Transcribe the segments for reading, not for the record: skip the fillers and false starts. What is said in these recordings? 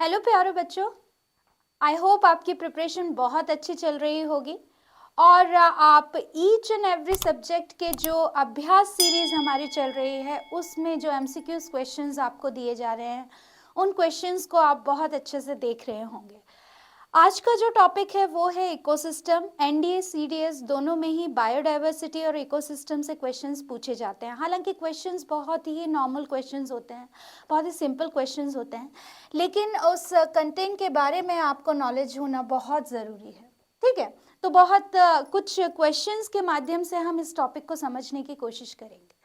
Hello प्यारे बच्चों, I hope आपकी प्रिपरेशन बहुत अच्छी चल रही होगी और आप ईच एंड एवरी सब्जेक्ट के जो अभ्यास सीरीज हमारी चल रही है उसमें जो एमसीक्यूज क्वेश्चंस आपको दिए जा रहे हैं उन क्वेश्चंस को आप बहुत अच्छे से देख रहे होंगे। आज का जो टॉपिक है वो है इकोसिस्टम। एनडीए सीडीएस दोनों में ही बायोडाइवर्सिटी और इकोसिस्टम से क्वेश्चंस पूछे जाते हैं। हालांकि क्वेश्चंस बहुत ही नॉर्मल क्वेश्चंस होते हैं, बहुत ही सिंपल क्वेश्चंस होते हैं, लेकिन उस कंटेंट के बारे में आपको नॉलेज होना बहुत ज़रूरी है। ठीक है, तो बहुत कुछ क्वेश्चंस के माध्यम से हम इस टॉपिक को समझने की कोशिश करेंगे।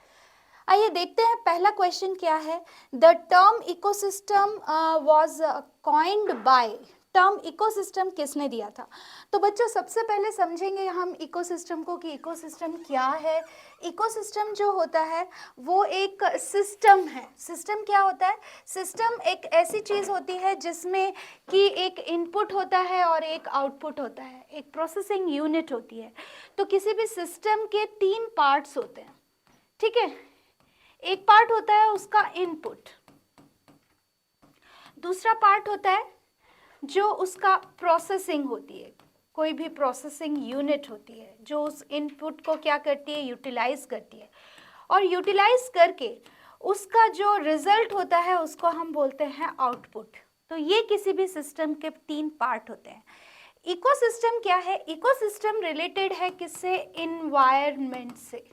आइए देखते हैं पहला क्वेश्चन क्या है। The term ecosystem was coined bye. Term ecosystem किसने दिया था? तो बच्चों सबसे पहले समझेंगे हम इकोसिस्टम को कि इकोसिस्टम क्या है। इकोसिस्टम जो होता है वो एक सिस्टम है। सिस्टम क्या होता है? सिस्टम एक ऐसी चीज़ होती है जिसमें कि एक इनपुट होता है और एक आउटपुट होता है, एक प्रोसेसिंग यूनिट होती है। तो किसी भी सिस्टम के 3 पार्ट्स होते हैं। ठीक है, एक पार्ट होता है उसका इनपुट, दूसरा पार्ट होता है जो उसका प्रोसेसिंग होती है, कोई भी प्रोसेसिंग यूनिट होती है जो उस इनपुट को क्या करती है, यूटिलाइज करती है, और यूटिलाइज करके उसका जो रिजल्ट होता है उसको हम बोलते हैं आउटपुट। तो ये किसी भी सिस्टम के 3 पार्ट होते हैं। इकोसिस्टम क्या है? इकोसिस्टम रिलेटेड है किससे? इन्वायरमेंट से।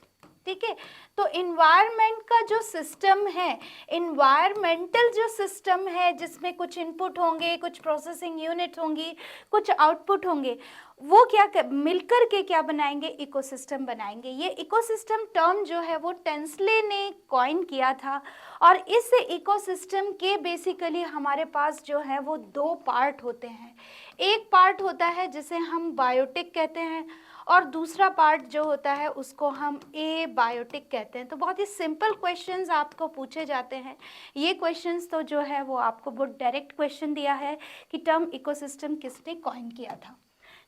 ठीक है, तो इन्वायरमेंट का जो सिस्टम है, इन्वायरमेंटल जो सिस्टम है जिसमें कुछ इनपुट होंगे, कुछ प्रोसेसिंग यूनिट होंगी, कुछ आउटपुट होंगे, वो क्या मिलकर के क्या बनाएंगे? इकोसिस्टम बनाएंगे। ये इकोसिस्टम टर्म जो है वो टेंसले ने कॉइन किया था और इस इकोसिस्टम के बेसिकली हमारे पास जो है वो 2 पार्ट होते हैं। एक पार्ट होता है जिसे हम बायोटिक कहते हैं और दूसरा पार्ट जो होता है उसको हम एबायोटिक कहते हैं। तो बहुत ही सिंपल क्वेश्चंस आपको पूछे जाते हैं। ये क्वेश्चंस तो जो है वो आपको बहुत डायरेक्ट क्वेश्चन दिया है कि टर्म इकोसिस्टम किसने कॉइन किया था।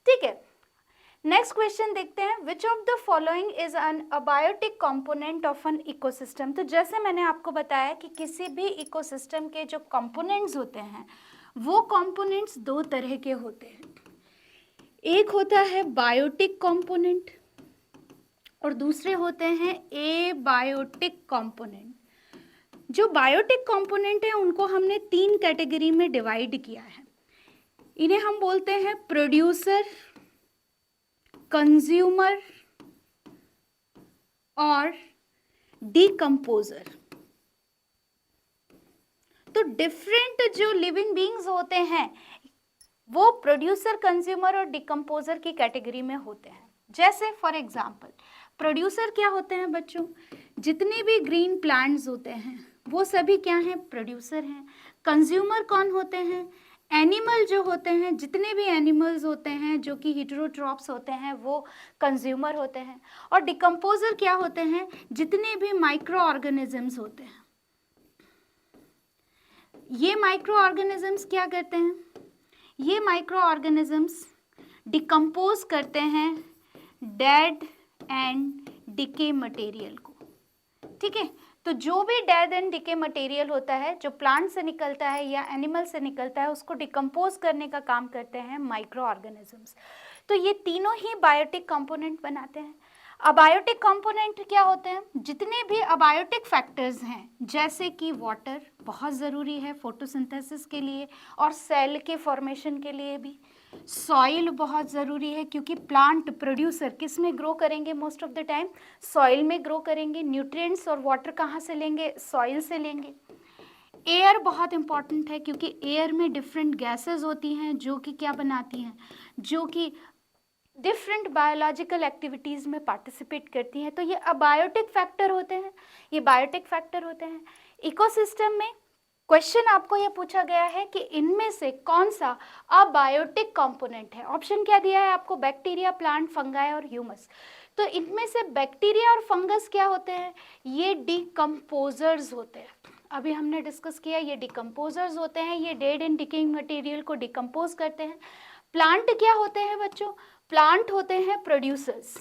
ठीक है, नेक्स्ट क्वेश्चन देखते हैं। विच of the following is an abiotic component of an ecosystem. तो जैसे मैंने आपको बताया कि किसी भी इकोसिस्टम के जो कंपोनेंट्स होते हैं वो कंपोनेंट्स 2 तरह के होते हैं। एक होता है बायोटिक कंपोनेंट और दूसरे होते हैं एबायोटिक कंपोनेंट। जो बायोटिक कंपोनेंट है उनको हमने 3 कैटेगरी में डिवाइड किया है। इन्हें हम बोलते हैं प्रोड्यूसर, कंज्यूमर और डिकम्पोजर। तो डिफरेंट जो लिविंग बीइंग्स होते हैं वो प्रोड्यूसर, कंज्यूमर और डिकम्पोजर की कैटेगरी में होते हैं। जैसे फॉर एग्जांपल प्रोड्यूसर क्या होते हैं बच्चों? जितने भी ग्रीन प्लांट्स होते हैं वो सभी क्या हैं? प्रोड्यूसर हैं। कंज्यूमर कौन होते हैं? एनिमल जो होते हैं, जितने भी एनिमल्स होते हैं जो कि हेटेरोट्रॉप्स होते हैं वो कंज्यूमर होते हैं। और डिकम्पोजर क्या होते हैं? जितने भी माइक्रो ऑर्गेनिजम्स होते हैं। ये माइक्रो ऑर्गेनिजम्स क्या करते हैं? ये माइक्रो ऑर्गेनिजम्स डिकम्पोज करते हैं डेड एंड डिके मटेरियल को। ठीक है, तो जो भी डेड एंड डिके मटेरियल होता है जो प्लांट से निकलता है या एनिमल से निकलता है उसको डिकम्पोज करने का काम करते हैं माइक्रो ऑर्गेनिजम्स। तो ये तीनों ही बायोटिक कंपोनेंट बनाते हैं। अबायोटिक कंपोनेंट क्या होते हैं? जितने भी अबायोटिक फैक्टर्स हैं जैसे कि वाटर बहुत ज़रूरी है फोटोसिंथेसिस के लिए और सेल के फॉर्मेशन के लिए भी। सॉइल बहुत ज़रूरी है क्योंकि प्लांट प्रोड्यूसर किस में ग्रो करेंगे? Most of the time soil में ग्रो करेंगे। न्यूट्रिएंट्स और वाटर कहाँ से लेंगे? सॉइल से लेंगे। एयर बहुत इंपॉर्टेंट है क्योंकि एयर में डिफरेंट गैसेस होती हैं जो कि क्या बनाती हैं? जो कि डिफरेंट बायोलॉजिकल एक्टिविटीज़ में पार्टिसिपेट करती हैं। तो ये अबायोटिक फैक्टर होते हैं, ये बायोटिक फैक्टर होते हैं। इकोसिस्टम में क्वेश्चन आपको ये पूछा गया है कि इनमें से कौन सा अबायोटिक कंपोनेंट है। ऑप्शन क्या दिया है आपको? बैक्टीरिया, प्लांट, फंगाई और ह्यूमस। तो इनमें से बैक्टीरिया और फंगस क्या होते हैं? ये डिकम्पोजर्स होते हैं। अभी हमने डिस्कस किया ये डिकम्पोजर्स होते हैं, ये डेड एंड डिकेइंग मटेरियल को डिकम्पोज करते हैं। प्लांट क्या होते हैं बच्चों? प्लांट होते हैं प्रोड्यूसर्स।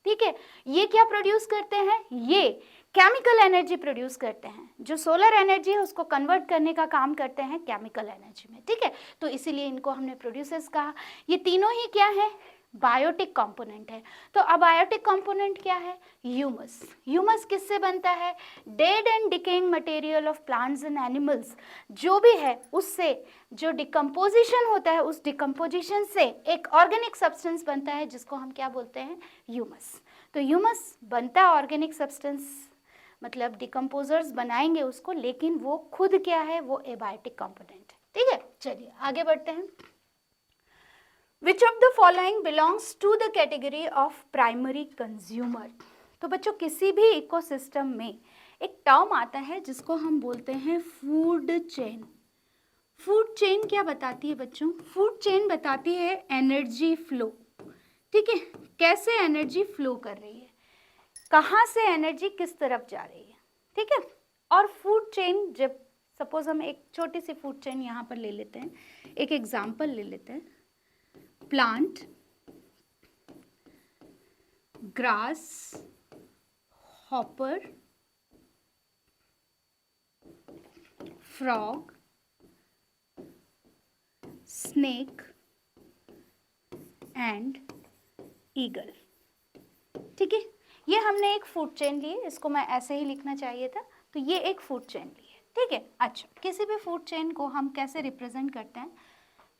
ठीक है, ये क्या प्रोड्यूस करते हैं? ये केमिकल एनर्जी प्रोड्यूस करते हैं। जो सोलर एनर्जी है उसको कन्वर्ट करने का काम करते हैं केमिकल एनर्जी में, ठीक है। तो इसीलिए इनको हमने प्रोड्यूसर्स कहा। ये तीनों ही क्या है, बायोटिक कंपोनेंट है। तो अबायोटिक कंपोनेंट क्या है, ह्यूमस। ह्यूमस किससे बनता है, dead and decaying material of plants and animals, जो भी है उससे जो डिकम्पोजिशन होता है, उस डिकम्पोजिशन से एक ऑर्गेनिक सब्सटेंस बनता है जिसको हम क्या बोलते हैं, ह्यूमस। तो ह्यूमस बनता है ऑर्गेनिक सब्सटेंस, मतलब डिकम्पोजर्स बनाएंगे उसको, लेकिन वो खुद क्या है, वो एबायोटिक कंपोनेंट है, ठीक है। चलिए आगे बढ़ते हैं। Which of the following belongs to the category of primary consumer? तो बच्चों किसी भी इकोसिस्टम में एक टर्म आता है जिसको हम बोलते हैं फूड चेन। फूड चेन क्या बताती है बच्चों, फूड चेन बताती है एनर्जी फ्लो, ठीक है। कैसे एनर्जी फ्लो कर रही है, कहाँ से एनर्जी किस तरफ जा रही है, ठीक है। और फूड चेन, जब सपोज हम एक छोटी सी फूड चेन यहाँ पर ले लेते हैं, एक एग्जाम्पल ले लेते हैं, plant, grass hopper, frog, snake and eagle, ठीक है। ये हमने एक फूड चेन ली है, इसको मैं ऐसे ही लिखना चाहिए था, तो ये एक फूड चेन ली है, ठीक है। अच्छा, किसी भी फूड चेन को हम कैसे रिप्रेजेंट करते हैं,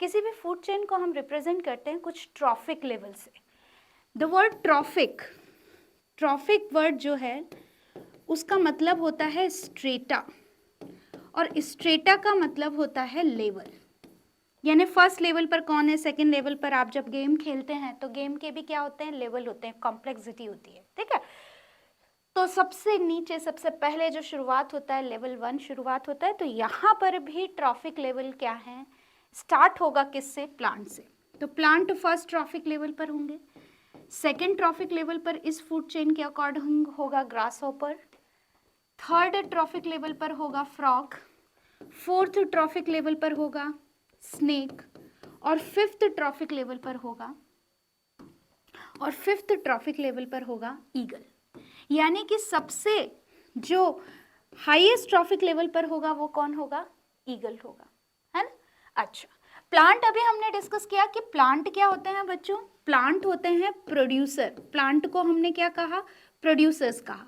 किसी भी फूड चेन को हम रिप्रेजेंट करते हैं कुछ ट्रॉफिक लेवल से। The word trophic, trophic word जो है उसका मतलब होता है स्ट्रेटा, और स्ट्रेटा का मतलब होता है लेवल। यानी फर्स्ट लेवल पर कौन है, सेकंड लेवल पर आप जब गेम खेलते हैं तो गेम के भी क्या होते हैं, लेवल होते हैं, कॉम्प्लेक्सिटी होती है, ठीक है। तो सबसे नीचे सबसे पहले जो शुरुआत होता है लेवल 1 शुरुआत होता है। तो यहाँ पर भी ट्रॉफिक लेवल क्या है, स्टार्ट होगा किससे, प्लांट से। तो प्लांट फर्स्ट ट्रॉफिक लेवल पर होंगे, सेकंड ट्रॉफिक लेवल पर इस फूड चेन के अकॉर्डिंग होगा grass hopper, third trophic level पर होगा फ्रॉग, फोर्थ ट्रॉफिक लेवल पर होगा स्नेक, और फिफ्थ ट्रॉफिक लेवल पर होगा ईगल। यानी कि सबसे जो हाईएस्ट ट्रॉफिक लेवल पर होगा वो कौन होगा, ईगल होगा, है ना। अच्छा, प्लांट अभी हमने डिस्कस किया कि प्लांट क्या होते हैं बच्चों, प्लांट होते हैं प्रोड्यूसर। प्लांट को हमने क्या कहा, प्रोड्यूसर्स कहा।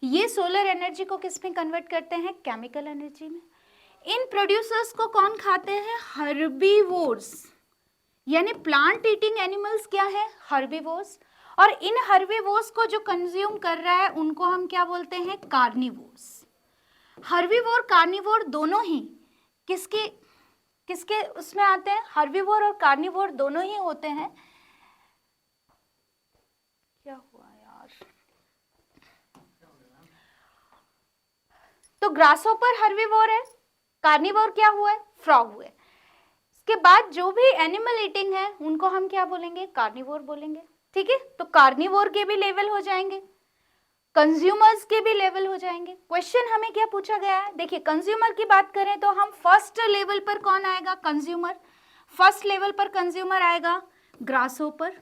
ये सोलर एनर्जी को किस में कन्वर्ट करते हैं, केमिकल एनर्जी में। इन प्रोड्यूसर्स को कौन खाते हैं, हर्बीवोर्स। यानी प्लांट ईटिंग एनिमल्स क्या है, हर्बीवोर्स। और इन हर्बीवोर्स को जो कंज्यूम कर रहा है उनको हम क्या बोलते हैं, कार्निवोर्स। हर्बीवोर कार्निवोर दोनों ही किसके किसके उसमें आते हैं, हर्बीवोर और कार्निवोर दोनों ही होते हैं। क्या हुआ यार, तो ग्रासहॉपर हर्बीवोर है, कार्निवोर क्या हुआ है, फ्रॉग हुए। इसके बाद जो भी एनिमल ईटिंग है उनको हम क्या बोलेंगे, कार्निवोर बोलेंगे, ठीक है। तो कार्निवोर के भी लेवल हो जाएंगे, कंज्यूमर्स के भी लेवल हो जाएंगे। क्वेश्चन हमें क्या पूछा गया है, देखिए कंज्यूमर की बात करें तो हम फर्स्ट लेवल पर कौन आएगा, कंज्यूमर। फर्स्ट लेवल पर कंज्यूमर आएगा ग्रासहॉपर,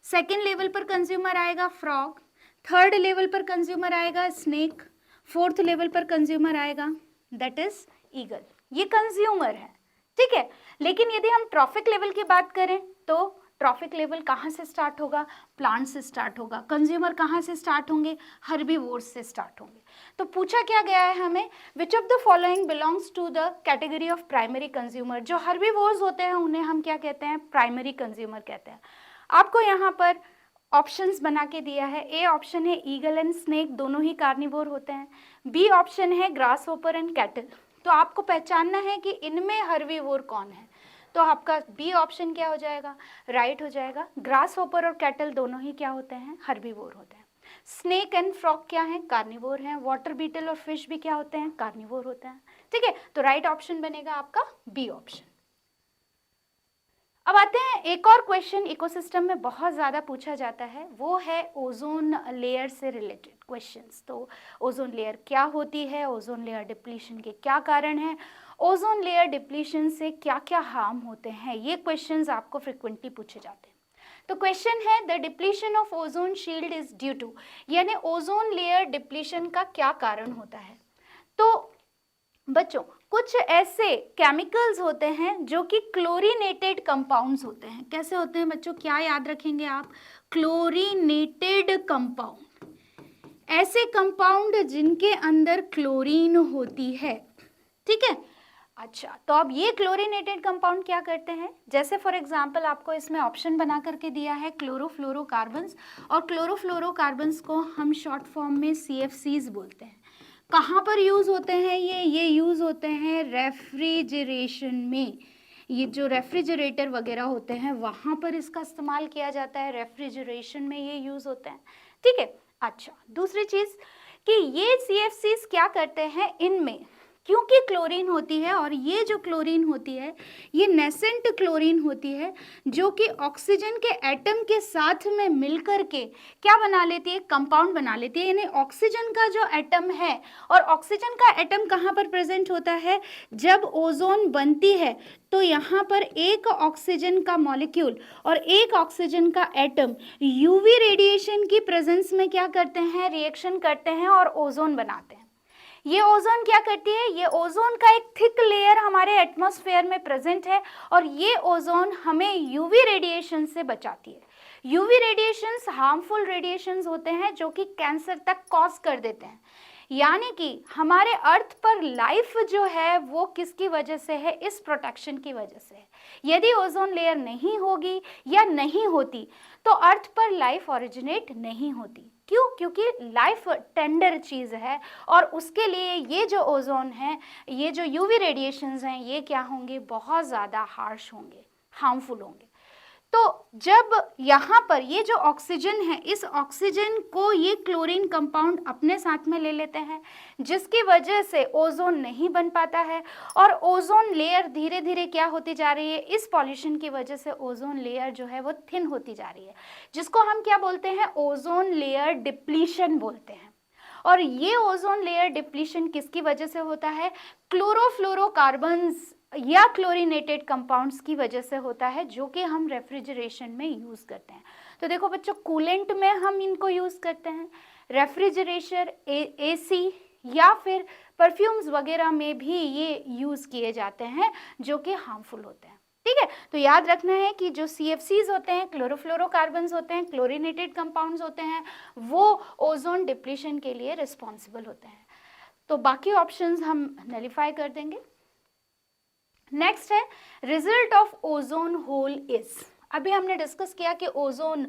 सेकंड लेवल पर कंज्यूमर आएगा फ्रॉग, थर्ड लेवल पर कंज्यूमर आएगा स्नेक, फोर्थ लेवल पर कंज्यूमर आएगा दैट इज ईगल। ये कंज्यूमर है, ठीक है। लेकिन यदि हम ट्रॉफिक लेवल की बात करें तो ट्रॉफिक लेवल कहाँ से स्टार्ट होगा, प्लांट से स्टार्ट होगा। कंज्यूमर कहाँ से स्टार्ट होंगे, हर्बीवोर्स से स्टार्ट होंगे। तो पूछा क्या गया है हमें, which of the following belongs to the category of primary consumer. जो हर्बीवोर्स होते हैं उन्हें हम क्या कहते हैं, प्राइमरी कंज्यूमर कहते हैं। आपको यहाँ पर ऑप्शंस बना के दिया है। ए ऑप्शन है ईगल एंड स्नेक, दोनों ही कार्निवोर होते हैं। बी ऑप्शन है ग्रासहॉपर एंड कैटल। तो आपको पहचानना है कि इनमें हर्बीवोर कौन है, तो आपका बी ऑप्शन क्या हो जाएगा, राइट हो जाएगा। ग्रासहॉपर और कैटल दोनों ही क्या होते हैं, हर्बीवोर होते हैं। स्नेक एंड फ्रॉग क्या है, कार्निवोर हैं। वाटर बीटल और फिश भी क्या होते हैं, कार्निवोर होते हैं, ठीक है। तो राइट ऑप्शन बनेगा आपका बी ऑप्शन। अब आते हैं एक और क्वेश्चन, इकोसिस्टम में बहुत ज़्यादा पूछा जाता है, वो है ओजोन लेयर से रिलेटेड क्वेश्चंस। तो ओजोन लेयर क्या होती है, ओजोन लेयर डिप्लीशन के क्या कारण हैं, ओजोन लेयर डिप्लीशन से क्या क्या हार्म होते हैं, ये क्वेश्चंस आपको फ्रिक्वेंटली पूछे जाते हैं। तो क्वेश्चन है the depletion of ozone shield is due to, यानी ओजोन लेयर डिप्लीशन का क्या कारण होता है। तो बच्चों कुछ ऐसे केमिकल्स होते हैं जो कि क्लोरीनेटेड कंपाउंड्स होते हैं। कैसे होते हैं बच्चों, क्या याद रखेंगे आप, क्लोरीनेटेड कंपाउंड, ऐसे कंपाउंड जिनके अंदर क्लोरीन होती है, ठीक है। अच्छा, तो अब ये क्लोरीनेटेड कंपाउंड क्या करते हैं, जैसे फॉर एग्जांपल आपको इसमें ऑप्शन बना करके दिया है क्लोरोफ्लोरोकार्बन्स, और क्लोरोफ्लोरोकार्बन्स को हम शॉर्ट फॉर्म में CFCs बोलते हैं। कहाँ पर यूज होते हैं ये यूज होते हैं रेफ्रिजरेशन में। ये जो रेफ्रिजरेटर वगैरह होते हैं वहां पर इसका इस्तेमाल किया जाता है, रेफ्रिजरेशन में ये यूज होते हैं, ठीक है। अच्छा, दूसरी चीज कि ये CFCs क्या करते हैं, इनमें क्योंकि क्लोरीन होती है, और ये जो क्लोरीन होती है ये नेसेंट क्लोरीन होती है, जो कि ऑक्सीजन के एटम के साथ में मिलकर के क्या बना लेती है, कंपाउंड बना लेती है। यानी ऑक्सीजन का जो एटम है, और ऑक्सीजन का एटम कहाँ पर प्रेजेंट होता है, जब ओजोन बनती है तो यहाँ पर एक ऑक्सीजन का मॉलिक्यूल और एक ऑक्सीजन का एटम UV रेडिएशन की प्रेजेंस में क्या करते हैं, रिएक्शन करते हैं और ओजोन बनाते हैं। ये ओजोन क्या करती है, ये ओजोन का एक थिक लेयर हमारे एटमॉस्फेयर में प्रेजेंट है, और ये ओजोन हमें यूवी रेडिएशन से बचाती है। यूवी रेडिएशंस हार्मफुल रेडिएशंस होते हैं जो कि कैंसर तक कॉज कर देते हैं। यानी कि हमारे अर्थ पर लाइफ जो है वो किसकी वजह से है, इस प्रोटेक्शन की वजह से है। यदि ओजोन लेयर नहीं होगी या नहीं होती तो अर्थ पर लाइफ ओरिजिनेट नहीं होती। क्यों? क्योंकि लाइफ टेंडर चीज़ है, और उसके लिए ये जो ओजोन है, ये जो यूवी रेडिएशंस हैं, ये क्या होंगे, बहुत ज़्यादा हार्श होंगे, हार्मफुल होंगे। तो जब यहाँ पर ये जो ऑक्सीजन है, इस ऑक्सीजन को ये क्लोरीन कंपाउंड अपने साथ में ले लेते हैं, जिसकी वजह से ओजोन नहीं बन पाता है, और ओजोन लेयर धीरे धीरे क्या होती जा रही है, इस पॉल्यूशन की वजह से ओजोन लेयर जो है वो थिन होती जा रही है, जिसको हम क्या बोलते हैं, ओजोन लेयर डिप्लीशन बोलते हैं। और ये ओजोन लेयर डिप्लीशन किसकी वजह से होता है, क्लोरोफ्लोरोकार्बन्स या क्लोरीनेटेड कंपाउंड्स की वजह से होता है, जो कि हम रेफ्रिजरेशन में यूज़ करते हैं। तो देखो बच्चों, कूलेंट में हम इनको यूज़ करते हैं, रेफ्रिजरेशन, AC या फिर परफ्यूम्स वगैरह में भी ये यूज़ किए जाते हैं, जो कि हार्मफुल होते हैं, ठीक है। तो याद रखना है कि जो CFCs होते हैं, क्लोरोफ्लोरोकार्बन्स होते हैं, क्लोरीनेटेड कंपाउंड्स होते हैं, वो ओजोन डिप्लीशन के लिए रिस्पॉन्सिबल होते हैं। तो बाकी ऑप्शंस हम नलिफाई कर देंगे। नेक्स्ट है result of ozone hole is. अभी हमने डिस्कस किया कि ओजोन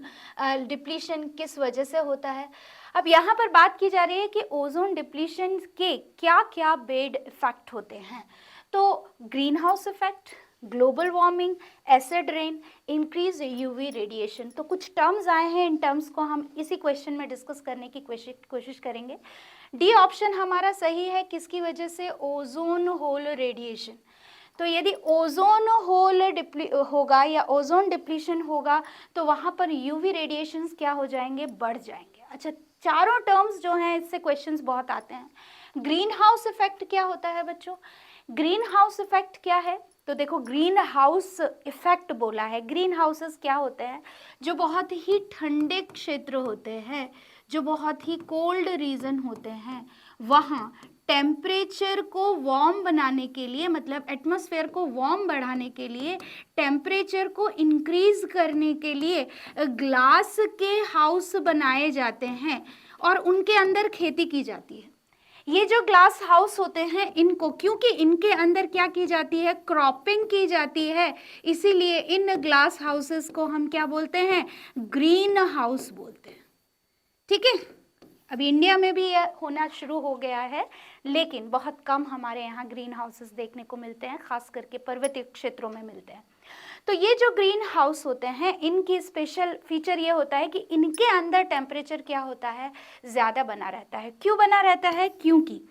डिप्लीशन किस वजह से होता है। अब यहाँ पर बात की जा रही है कि ओजोन डिप्लीशन के क्या क्या बैड इफेक्ट होते हैं। तो green house effect, global warming, acid rain, increase UV radiation. तो कुछ टर्म्स आए हैं, इन टर्म्स को हम इसी क्वेश्चन में डिस्कस करने की कोशिश करेंगे। डी ऑप्शन हमारा सही है, किसकी वजह से, ओजोन होल रेडिएशन। तो यदि ओजोन होल होगा या ओजोन डिप्लीशन होगा तो वहाँ पर यूवी रेडिएशंस क्या हो जाएंगे, बढ़ जाएंगे। अच्छा, चारों टर्म्स जो हैं इससे क्वेश्चंस बहुत आते हैं। ग्रीन हाउस इफेक्ट क्या होता है बच्चों, ग्रीन हाउस इफेक्ट क्या है, तो देखो ग्रीन हाउस इफेक्ट बोला है। ग्रीन हाउसेस क्या होते हैं, जो बहुत ही ठंडे क्षेत्र होते हैं, जो बहुत ही कोल्ड रीजन होते हैं, वहाँ टेम्परेचर को वार्म बनाने के लिए, मतलब एटमॉस्फेयर को वार्म बढ़ाने के लिए, टेम्परेचर को इंक्रीज करने के लिए ग्लास के हाउस बनाए जाते हैं और उनके अंदर खेती की जाती है। ये जो ग्लास हाउस होते हैं, इनको क्योंकि इनके अंदर क्या की जाती है, क्रॉपिंग की जाती है, इसीलिए इन ग्लास हाउसेस को हम क्या बोलते हैं, ग्रीन हाउस बोलते हैं, ठीक है। अभी इंडिया में भी यह होना शुरू हो गया है, लेकिन बहुत कम हमारे यहाँ ग्रीन हाउसेस देखने को मिलते हैं, खास करके पर्वतीय क्षेत्रों में मिलते हैं। तो ये जो ग्रीन हाउस होते हैं, इनकी स्पेशल फीचर ये होता है कि इनके अंदर टेम्परेचर क्या होता है, ज़्यादा बना रहता है। क्यों बना रहता है, क्योंकि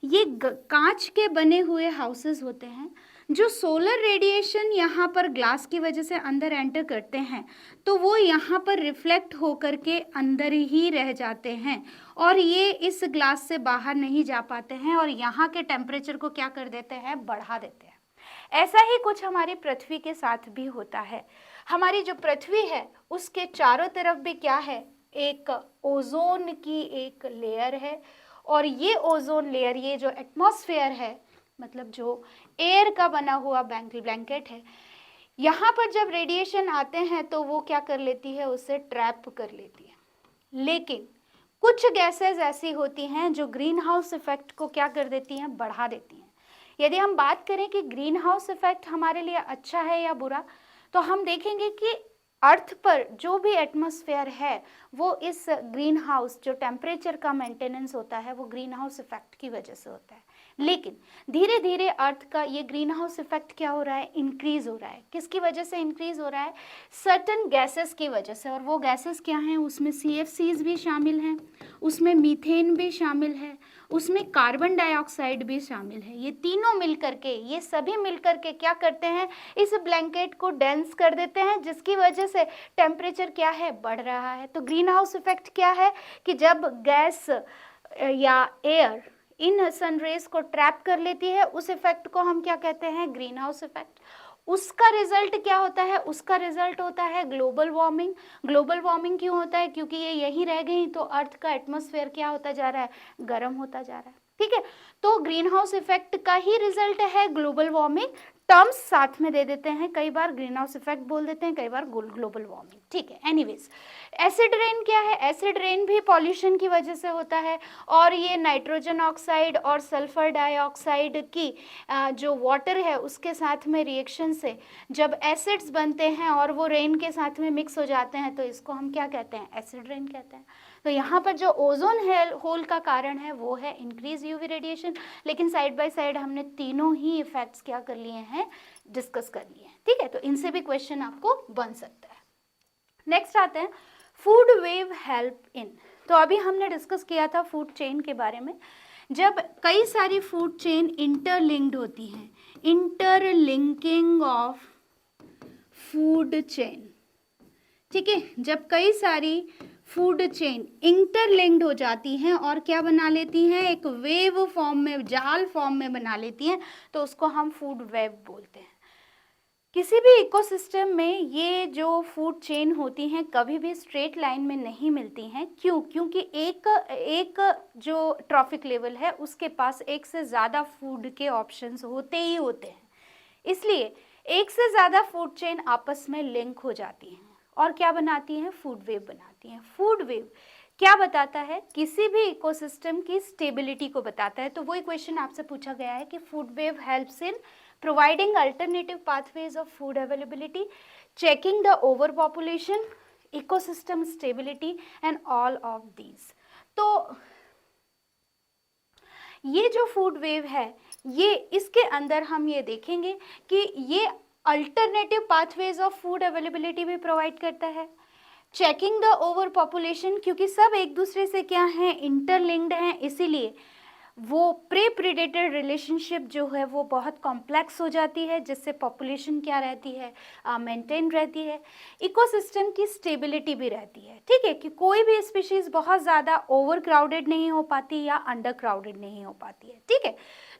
ये कांच के बने हुए हाउसेस होते हैं, जो सोलर रेडिएशन यहाँ पर ग्लास की वजह से अंदर एंटर करते हैं, तो वो यहाँ पर रिफ्लेक्ट होकर के अंदर ही रह जाते हैं और ये इस ग्लास से बाहर नहीं जा पाते हैं और यहाँ के टेम्परेचर को क्या कर देते हैं, बढ़ा देते हैं। ऐसा ही कुछ हमारी पृथ्वी के साथ भी होता है। हमारी जो पृथ्वी है उसके चारों तरफ भी क्या है, एक ओजोन की एक लेयर है, और ये ओजोन लेयर, ये जो एटमॉस्फेयर है, मतलब जो एयर का बना हुआ ब्लैंकेट है, यहाँ पर जब रेडिएशन आते हैं तो वो क्या कर लेती है, उसे ट्रैप कर लेती है। लेकिन कुछ गैसेस ऐसी होती हैं जो ग्रीन हाउस इफेक्ट को क्या कर देती हैं, बढ़ा देती हैं। यदि हम बात करें कि ग्रीन हाउस इफेक्ट हमारे लिए अच्छा है या बुरा, तो हम देखेंगे कि अर्थ पर जो भी एटमॉस्फेयर है वो इस ग्रीन हाउस, जो टेम्परेचर का मेंटेनेंस होता है, वो ग्रीन हाउस इफेक्ट की वजह से होता है। लेकिन धीरे धीरे अर्थ का ये ग्रीन हाउस इफेक्ट क्या हो रहा है, इंक्रीज हो रहा है। किसकी वजह से इंक्रीज हो रहा है, सर्टन गैसेस की वजह से। और वो गैसेस क्या हैं, उसमें CFCs भी शामिल हैं, उसमें मीथेन भी शामिल है, उसमें कार्बन डाइऑक्साइड भी शामिल है। ये तीनों मिलकर के, ये सभी मिलकर के क्या करते हैं, इस ब्लैंकेट को डेंस कर देते हैं, जिसकी वजह से टेम्परेचर क्या है, बढ़ रहा है। तो ग्रीन हाउस इफेक्ट क्या है कि जब गैस या एयर इन सनरेज को ट्रैप कर लेती है, उस इफेक्ट को हम क्या कहते हैं, ग्रीन हाउस इफेक्ट। उसका रिजल्ट क्या होता है, उसका रिजल्ट होता है ग्लोबल वार्मिंग। ग्लोबल वार्मिंग क्यों होता है, क्योंकि ये यहीं रह गई तो अर्थ का एटमॉस्फेयर क्या होता जा रहा है, गर्म होता जा रहा है। ठीक है, तो ग्रीन हाउस इफेक्ट का ही रिजल्ट है ग्लोबल वार्मिंग। टर्म्स साथ में दे देते हैं, कई बार ग्रीन हाउस इफेक्ट बोल देते हैं, कई बार ग्लोबल वार्मिंग। ठीक है, एनीवेज एसिड रेन क्या है, एसिड रेन भी पॉल्यूशन की वजह से होता है। और ये नाइट्रोजन ऑक्साइड और सल्फर डाइऑक्साइड की जो वाटर है उसके साथ में रिएक्शन से जब एसिड्स बनते हैं और वो रेन के साथ में मिक्स हो जाते हैं, तो इसको हम क्या कहते हैं, एसिड रेन कहते हैं। तो यहाँ पर जो ओजोन होल का कारण है वो है इंक्रीज यूवी रेडिएशन। लेकिन साइड बाय साइड हमने तीनों ही इफेक्ट्स क्या कर लिए हैं, डिस्कस कर लिए हैं। ठीक है, तो इनसे भी क्वेश्चन आपको बन सकता है। नेक्स्ट आते हैं फूड वेव हेल्प इन। तो अभी हमने डिस्कस किया था फूड चेन के बारे में। जब कई सारी फूड चेन इंटरलिंक्ड होती हैं, इंटरलिंकिंग ऑफ फूड चेन, ठीक है, जब कई सारी फूड चेन इंटरलिंक्ड हो जाती हैं और क्या बना लेती हैं, एक वेव फॉर्म में, जाल फॉर्म में बना लेती हैं, तो उसको हम फूड वेव बोलते हैं। किसी भी इकोसिस्टम में ये जो फूड चेन होती हैं कभी भी स्ट्रेट लाइन में नहीं मिलती हैं। क्यों, क्योंकि एक जो ट्रॉफिक लेवल है उसके पास एक से ज़्यादा फूड के ऑप्शंस होते ही होते हैं, इसलिए एक से ज़्यादा फूड चेन आपस में लिंक हो जाती हैं और क्या बनाती हैं, फूड वेव बनाती हैं। फूड वेव क्या बताता है, किसी भी इकोसिस्टम की स्टेबिलिटी को बताता है। तो वही क्वेश्चन आपसे पूछा गया है कि food wave helps in providing alternative pathways of food availability, checking the overpopulation, ecosystem stability and all of these। तो ये जो फूड वेव है, ये इसके अंदर हम ये देखेंगे कि ये alternative pathways of food availability भी प्रोवाइड करता है, चेकिंग द ओवर पॉपुलेशन, क्योंकि सब एक दूसरे से क्या है, इंटरलिंक्ड हैं, इसीलिए वो प्रे प्रेडेटर रिलेशनशिप जो है वो बहुत कॉम्प्लेक्स हो जाती है, जिससे पॉपुलेशन क्या रहती है, मेंटेन रहती है, इकोसिस्टम की स्टेबिलिटी भी रहती है। ठीक है, कि कोई भी स्पीशीज बहुत ज़्यादा ओवर क्राउडेड नहीं हो पाती या अंडर क्राउडेड नहीं हो पाती है। ठीक है,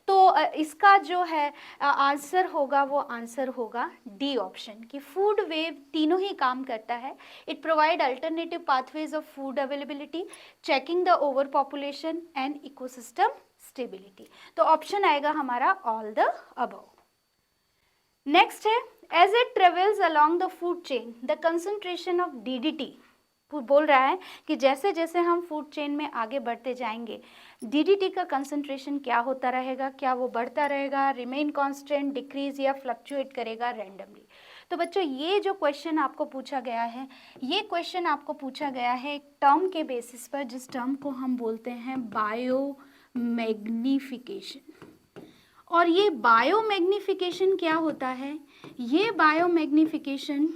तो इसका जो है आंसर होगा, वो आंसर होगा डी ऑप्शन, कि फूड वेव तीनों ही काम करता है। It provide alternative pathways of food availability, checking the over population and ecosystem stability. तो ऑप्शन आएगा हमारा ऑल द अबव। नेक्स्ट है, as it travels along the food chain the concentration of DDT, बोल रहा है कि जैसे जैसे हम फूड चेन में आगे बढ़ते जाएंगे DDT का कंसंट्रेशन क्या होता रहेगा, क्या वो बढ़ता रहेगा, रिमेन कांस्टेंट, डिक्रीज या फ्लक्चुएट करेगा रैंडमली। तो बच्चों ये जो क्वेश्चन आपको पूछा गया है, ये क्वेश्चन आपको पूछा गया है एक टर्म के बेसिस पर, जिस टर्म को हम बोलते हैं बायो मैग्निफिकेशन। और ये बायो मैग्निफिकेशन क्या होता है, ये बायो मैग्निफिकेशन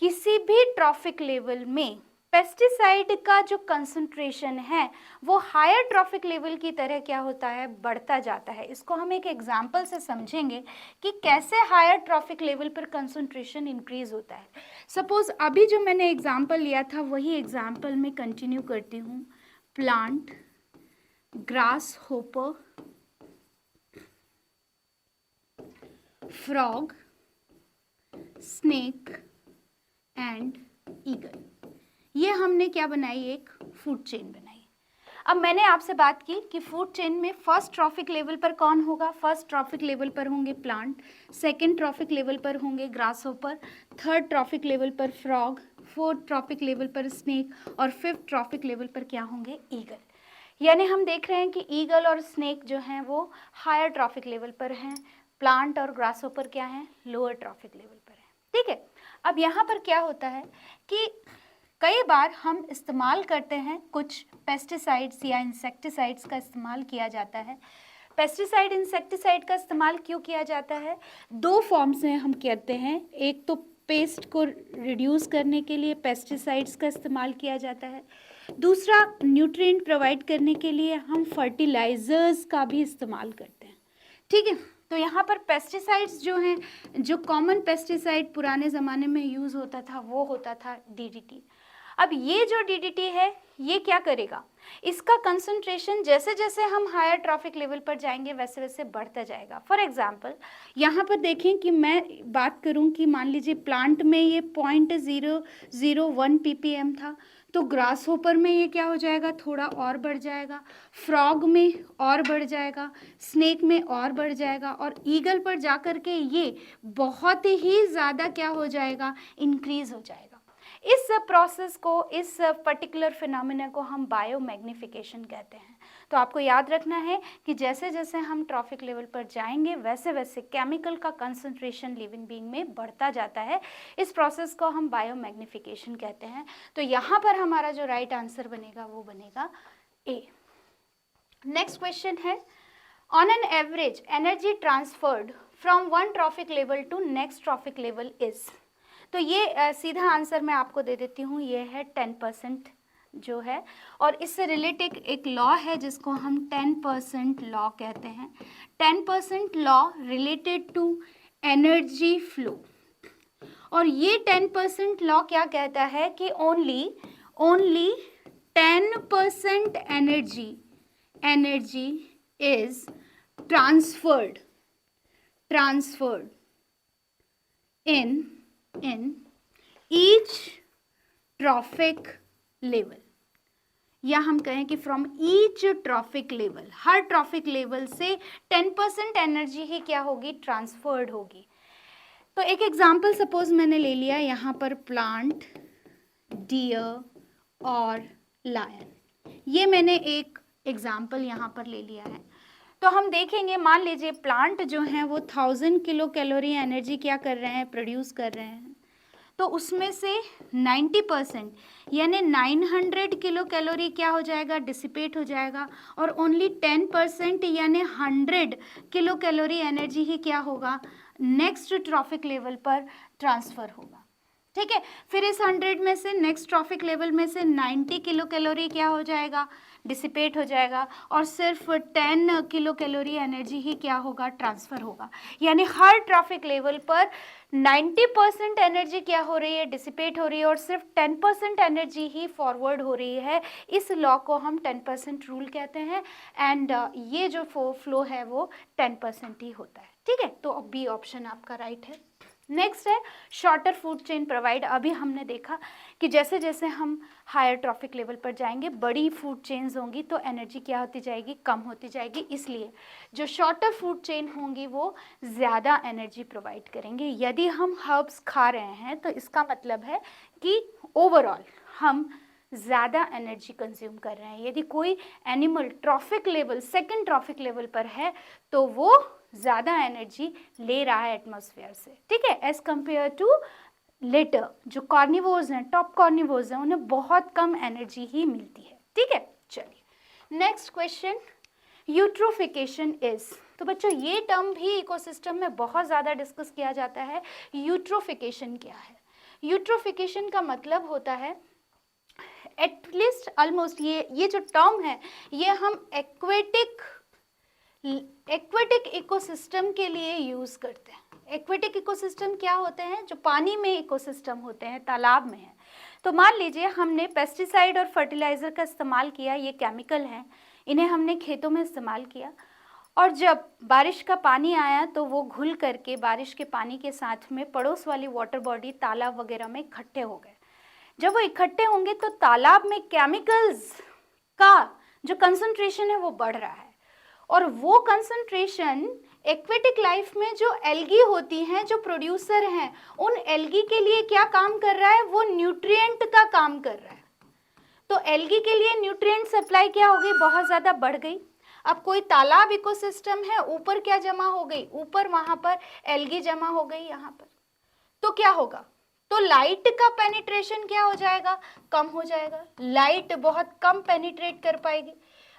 किसी भी ट्रॉफिक लेवल में पेस्टिसाइड का जो कंसंट्रेशन है वो हायर ट्रॉफिक लेवल की तरह क्या होता है, बढ़ता जाता है। इसको हम एक एग्जांपल से समझेंगे कि कैसे हायर ट्रॉफिक लेवल पर कंसंट्रेशन इंक्रीज होता है। सपोज अभी जो मैंने एग्जांपल लिया था वही एग्जांपल में कंटिन्यू करती हूँ। Plant, grass hopper, frog, snake and eagle. ये हमने क्या बनाई, एक फूड चेन बनाई। अब मैंने आपसे बात की कि फूड चेन में फर्स्ट ट्रॉफिक लेवल पर कौन होगा, फर्स्ट ट्रॉफिक लेवल पर होंगे प्लांट, सेकंड ट्रॉफिक लेवल पर होंगे ग्रासहोपर, थर्ड ट्रॉफिक लेवल पर फ्रॉग, फोर्थ ट्रॉफिक लेवल पर स्नेक और फिफ्थ ट्रॉफिक लेवल पर क्या होंगे, ईगल। यानी हम देख रहे हैं कि ईगल और स्नेक जो हैं वो हायर ट्रॉफिक लेवल पर हैं, प्लांट और ग्रासहोपर क्या हैं, लोअर ट्रॉफिक लेवल पर हैं। ठीक है, अब यहाँ पर क्या होता है कि कई बार हम इस्तेमाल करते हैं कुछ पेस्टिसाइड्स या इंसेक्टिसाइड्स का इस्तेमाल किया जाता है। पेस्टिसाइड इंसेक्टिसाइड का इस्तेमाल क्यों किया जाता है, दो फॉर्म्स में हम कहते हैं। एक तो पेस्ट को रिड्यूस करने के लिए पेस्टिसाइड्स का इस्तेमाल किया जाता है, दूसरा न्यूट्रिएंट प्रोवाइड करने के लिए हम फर्टिलाइजर्स का भी इस्तेमाल करते हैं। ठीक है, तो यहाँ पर पेस्टिसाइड्स जो हैं, जो कॉमन पेस्टिसाइड पुराने ज़माने में यूज़ होता था वो होता था DDT। अब ये जो DDT है ये क्या करेगा, इसका कंसंट्रेशन जैसे जैसे हम हायर ट्रॉफिक लेवल पर जाएंगे वैसे वैसे बढ़ता जाएगा। फॉर एग्जांपल यहाँ पर देखें कि मैं बात करूँ कि मान लीजिए प्लांट में ये 0.001 ppm था, तो ग्रासहोपर में ये क्या हो जाएगा, थोड़ा और बढ़ जाएगा, फ्रॉग में और बढ़ जाएगा, स्नेक में और बढ़ जाएगा, और ईगल पर जा कर के ये बहुत ही ज़्यादा क्या हो जाएगा, इंक्रीज हो जाएगा। इस प्रोसेस को, इस पर्टिकुलर फिनोमिना को हम बायोमैग्निफिकेशन कहते हैं। तो आपको याद रखना है कि जैसे जैसे हम ट्रॉफिक लेवल पर जाएंगे वैसे वैसे केमिकल का कंसंट्रेशन लिविंग बीइंग में बढ़ता जाता है। इस प्रोसेस को हम बायोमैग्निफिकेशन कहते हैं। तो यहाँ पर हमारा जो राइट आंसर बनेगा वो बनेगा ए। नेक्स्ट क्वेश्चन है, on an average energy transferred from one trophic level to next trophic level is. तो ये सीधा आंसर मैं आपको दे देती हूँ, ये है 10% जो है, और इससे रिलेटेड एक लॉ है जिसको हम 10% लॉ कहते हैं। 10% law related to energy flow, और ये 10% लॉ क्या कहता है कि only 10% energy is transferred in each trophic level, या हम कहें कि फ्रॉम ईच ट्रॉफिक लेवल, हर ट्रॉफिक लेवल से 10% एनर्जी ही क्या होगी, ट्रांसफर्ड होगी। तो एक एग्जांपल सपोज मैंने ले लिया यहाँ पर प्लांट, डियर और लायन, ये मैंने एक एग्जांपल यहाँ पर ले लिया है। तो हम देखेंगे, मान लीजिए प्लांट जो हैं वो 1000 किलो कैलोरी एनर्जी क्या कर रहे हैं, प्रोड्यूस कर रहे हैं। तो उसमें से 90% यानी 900 किलो कैलोरी क्या हो जाएगा, डिसिपेट हो जाएगा, और ओनली 10% यानी 100 किलो कैलोरी एनर्जी ही क्या होगा, नेक्स्ट ट्रॉफिक लेवल पर ट्रांसफ़र होगा। ठीक है, फिर इस 100 में से नेक्स्ट ट्रॉफिक लेवल में से 90 किलो कैलोरी क्या हो जाएगा, डिसिपेट हो जाएगा, और सिर्फ 10 किलो कैलोरी एनर्जी ही क्या होगा, ट्रांसफ़र होगा। यानी हर ट्रॉफिक लेवल पर 90% एनर्जी क्या हो रही है, डिसिपेट हो रही है, और सिर्फ 10% एनर्जी ही फॉरवर्ड हो रही है। इस लॉ को हम 10% रूल कहते हैं, एंड ये जो फ्लो है वो 10% ही होता है। ठीक है, तो बी ऑप्शन आपका राइट है। नेक्स्ट है शॉर्टर फूड चेन प्रोवाइड। अभी हमने देखा कि जैसे जैसे हम हायर ट्रॉफिक लेवल पर जाएंगे बड़ी फूड चेन्स होंगी तो एनर्जी क्या होती जाएगी, कम होती जाएगी। इसलिए जो शॉर्टर फूड चेन होंगी वो ज़्यादा एनर्जी प्रोवाइड करेंगे। यदि हम हर्ब्स खा रहे हैं तो इसका मतलब है कि ओवरऑल हम ज़्यादा एनर्जी कंज्यूम कर रहे हैं। यदि कोई animal trophic level, second trophic level पर है तो वो ज़्यादा एनर्जी ले रहा है एटमॉस्फेयर से। ठीक है, एज कंपेयर टू लेटर जो कार्निवोर्स हैं, टॉप कार्निवोर्स हैं, उन्हें बहुत कम एनर्जी ही मिलती है। ठीक है, चलिए नेक्स्ट क्वेश्चन, यूट्रोफिकेशन इज। तो बच्चों ये टर्म भी इकोसिस्टम में बहुत ज़्यादा डिस्कस किया जाता है। यूट्रोफिकेशन क्या है? यूट्रोफिकेशन का मतलब होता है एटलीस्ट ऑलमोस्ट, ये जो टर्म है ये हम एक्वेटिक इकोसिस्टम के लिए यूज़ करते हैं। एक्वेटिक इकोसिस्टम क्या होते हैं? जो पानी में इकोसिस्टम होते हैं, तालाब में है। तो मान लीजिए हमने पेस्टिसाइड और फर्टिलाइज़र का इस्तेमाल किया, ये केमिकल हैं, इन्हें हमने खेतों में इस्तेमाल किया, और जब बारिश का पानी आया तो वो घुल करके बारिश के पानी के साथ में पड़ोस वाली वाटर बॉडी तालाब वगैरह में इकट्ठे हो गए। जब वो इकट्ठे होंगे तो तालाब में केमिकल्स का जो कंसंट्रेशन है वो बढ़ रहा है, और वो कंसंट्रेशन एक्वेटिक लाइफ में जो एल्गी होती हैं, जो प्रोड्यूसर हैं, उन एल्गी के लिए क्या काम कर रहा है, वो न्यूट्रिएंट का काम कर रहा है। तो एल्गी के लिए न्यूट्रिएंट सप्लाई क्या हो गई, बहुत ज़्यादा बढ़ गई। अब कोई तालाब इकोसिस्टम है, ऊपर क्या जमा हो गई, ऊपर वहाँ पर एल्गी जमा हो गई यहाँ पर, तो क्या होगा, तो लाइट का पेनिट्रेशन क्या हो जाएगा, कम हो जाएगा, लाइट बहुत कम पेनिट्रेट कर पाएगी।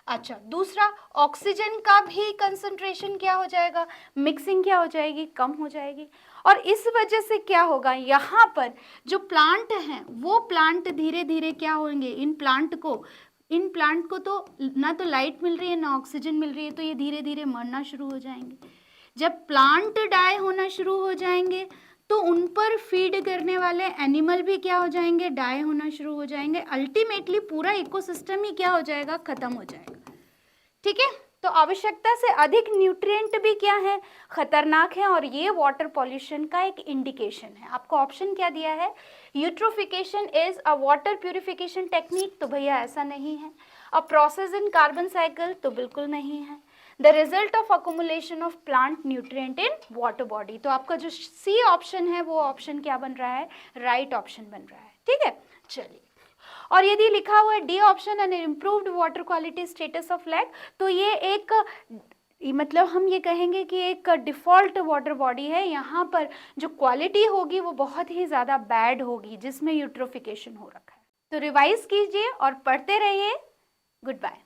अच्छा, दूसरा ऑक्सीजन का भी कंसंट्रेशन क्या हो जाएगा, मिक्सिंग क्या हो जाएगी, कम हो जाएगी। और इस वजह से क्या होगा, यहाँ पर जो प्लांट हैं वो प्लांट धीरे धीरे क्या होंगे, इन प्लांट को तो ना तो लाइट मिल रही है ना ऑक्सीजन मिल रही है, तो ये धीरे धीरे मरना शुरू हो जाएंगे। जब प्लांट डाई होना शुरू हो जाएंगे तो उन पर फीड करने वाले एनिमल भी क्या हो जाएंगे, डाई होना शुरू हो जाएंगे। अल्टीमेटली पूरा इकोसिस्टम ही क्या हो जाएगा, खत्म हो जाएगा। ठीक है, तो आवश्यकता से अधिक न्यूट्रिएंट भी क्या है, खतरनाक है, और ये वाटर पॉल्यूशन का एक इंडिकेशन है। आपको ऑप्शन क्या दिया है, eutrophication is a water purification technique, तो भैया ऐसा नहीं है। A process in carbon cycle, तो बिल्कुल नहीं है। The result of accumulation of plant nutrient in water body, तो आपका जो सी ऑप्शन है वो ऑप्शन क्या बन रहा है, राइट ऑप्शन बन रहा है। ठीक है, चलिए। और यदि लिखा हुआ है D option N improved water quality status of lake, तो ये एक मतलब हम ये कहेंगे कि एक डिफ़ॉल्ट वाटर बॉडी है, यहाँ पर जो क्वालिटी होगी वो बहुत ही ज़्यादा बैड होगी जिसमें यूट्रोफिकेशन हो रखा है। तो रिवाइज कीजिए और पढ़ते रहिए। Good bye.